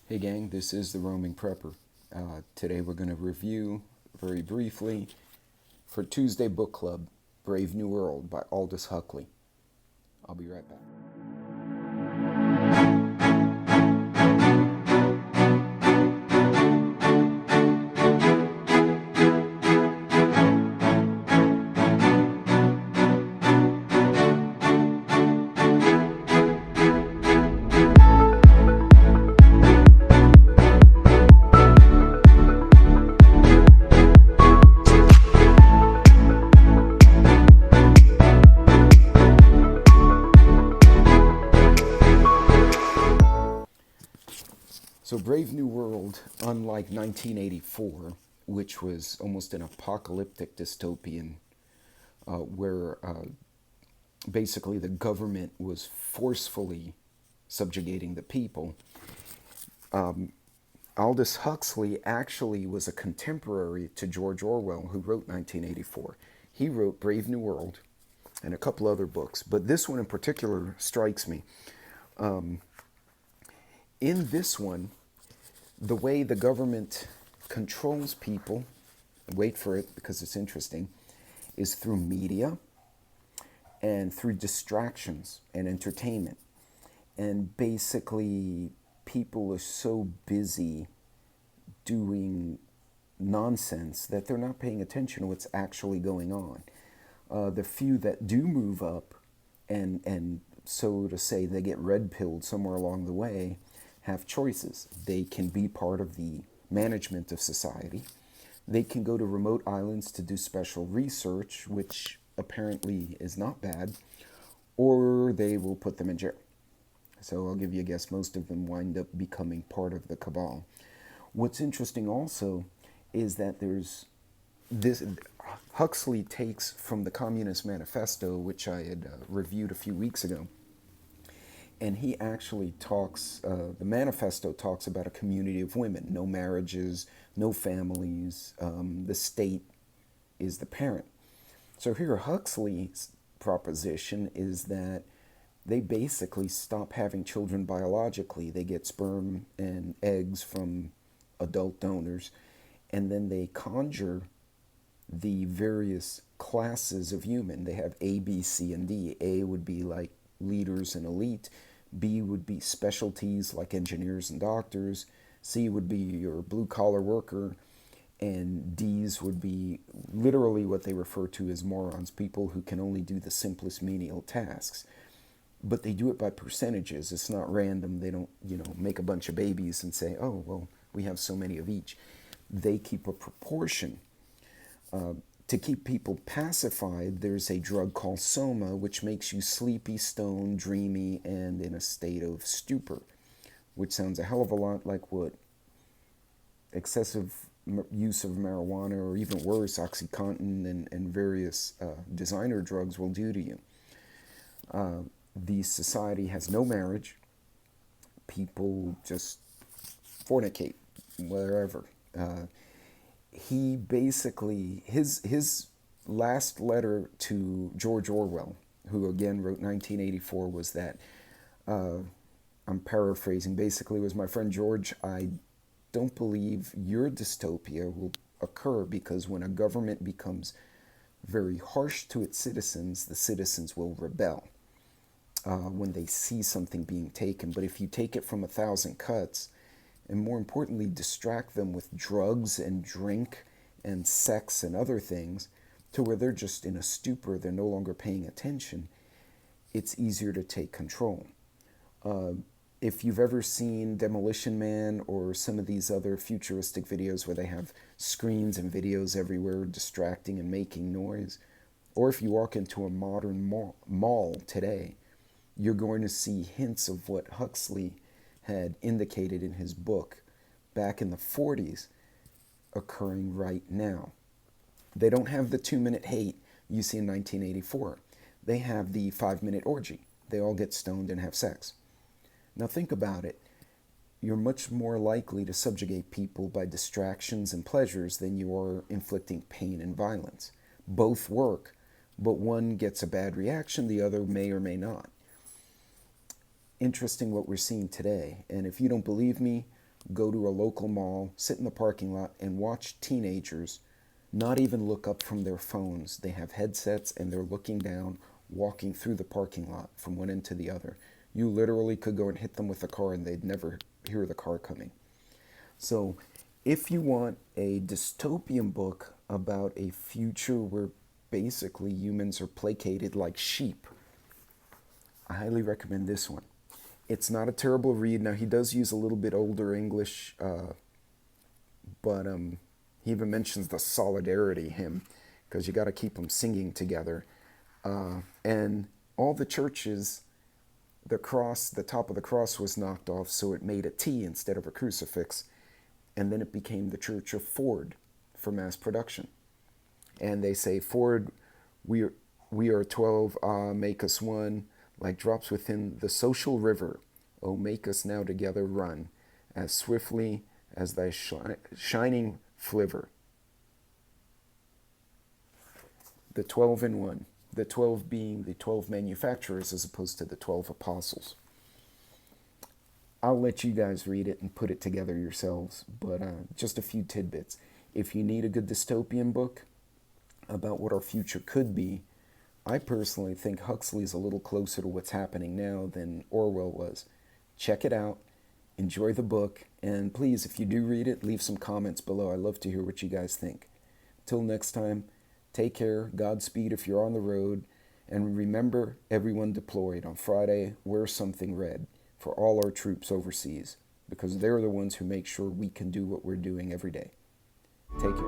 Hey gang, this is the Roaming Prepper. Today we're going to review, very briefly, for Tuesday Book Club, Brave New World by Aldous Huxley. I'll be right back. So Brave New World, unlike 1984, which was almost an apocalyptic dystopian, where basically the government was forcefully subjugating the people, Aldous Huxley actually was a contemporary to George Orwell, who wrote 1984. He wrote Brave New World and a couple other books, but this one in particular strikes me. In this one, the way the government controls people, wait for it because it's interesting, is through media and through distractions and entertainment. And basically, people are so busy doing nonsense that they're not paying attention to what's actually going on. The few that do move up and so to say they get red pilled somewhere along the way have choices. They can be part of the management of society. They can go to remote islands to do special research, which apparently is not bad, or they will put them in jail. So I'll give you a guess, most of them wind up becoming part of the cabal. What's interesting also is that there's this, Huxley takes from the Communist Manifesto, which I had reviewed a few weeks ago, and he actually talks, the manifesto talks about a community of women, no marriages, no families, the state is the parent. So here Huxley's proposition is that they basically stop having children biologically. They get sperm and eggs from adult donors, and then they conjure the various classes of human. They have A, B, C, and D. A would be like leaders and elite. B would be specialties like engineers and doctors. C would be your blue-collar worker. And D's would be literally what they refer to as morons, people who can only do the simplest menial tasks. But they do it by percentages. It's not random. They don't, make a bunch of babies and say, oh, well, we have so many of each. They keep a proportion. To keep people pacified, there's a drug called soma, which makes you sleepy, stoned, dreamy, and in a state of stupor, which sounds a hell of a lot like what excessive use of marijuana, or even worse, OxyContin and various designer drugs will do to you. The society has no marriage. People just fornicate wherever. He basically, his last letter to George Orwell, who again wrote 1984, was that, I'm paraphrasing, basically was, my friend George, I don't believe your dystopia will occur, because when a government becomes very harsh to its citizens, the citizens will rebel when they see something being taken. But if you take it from 1,000 cuts, and more importantly, distract them with drugs and drink and sex and other things to where they're just in a stupor, they're no longer paying attention, it's easier to take control. If you've ever seen Demolition Man or some of these other futuristic videos where they have screens and videos everywhere distracting and making noise, or if you walk into a modern mall today, you're going to see hints of what Huxley had indicated in his book back in the 40s occurring right now. They don't have the 2-minute hate you see in 1984. They have the 5-minute orgy. They all get stoned and have sex. Now think about it. You're much more likely to subjugate people by distractions and pleasures than you are inflicting pain and violence. Both work, but one gets a bad reaction, the other may or may not. Interesting what we're seeing today. And if you don't believe me, go to a local mall, sit in the parking lot, and watch teenagers not even look up from their phones. They have headsets and they're looking down, walking through the parking lot from one end to the other. You literally could go and hit them with a car and they'd never hear the car coming. So if you want a dystopian book about a future where basically humans are placated like sheep, I highly recommend this one. It's not a terrible read. Now, he does use a little bit older English, but he even mentions the solidarity hymn, because you got to keep them singing together. And all the churches, the cross, the top of the cross was knocked off, so it made a T instead of a crucifix. And then it became the Church of Ford for mass production. And they say, Ford, we are 12, make us one, like drops within the social river. Oh, make us now together run, as swiftly as thy shining flivver. The 12 in one. The 12 being the 12 manufacturers as opposed to the 12 apostles. I'll let you guys read it and put it together yourselves, but just a few tidbits. If you need a good dystopian book about what our future could be, I personally think Huxley's a little closer to what's happening now than Orwell was. Check it out, enjoy the book, and please, if you do read it, leave some comments below. I'd love to hear what you guys think. Till next time, take care, Godspeed if you're on the road, and remember, everyone deployed on Friday, wear something red for all our troops overseas, because they're the ones who make sure we can do what we're doing every day. Take care.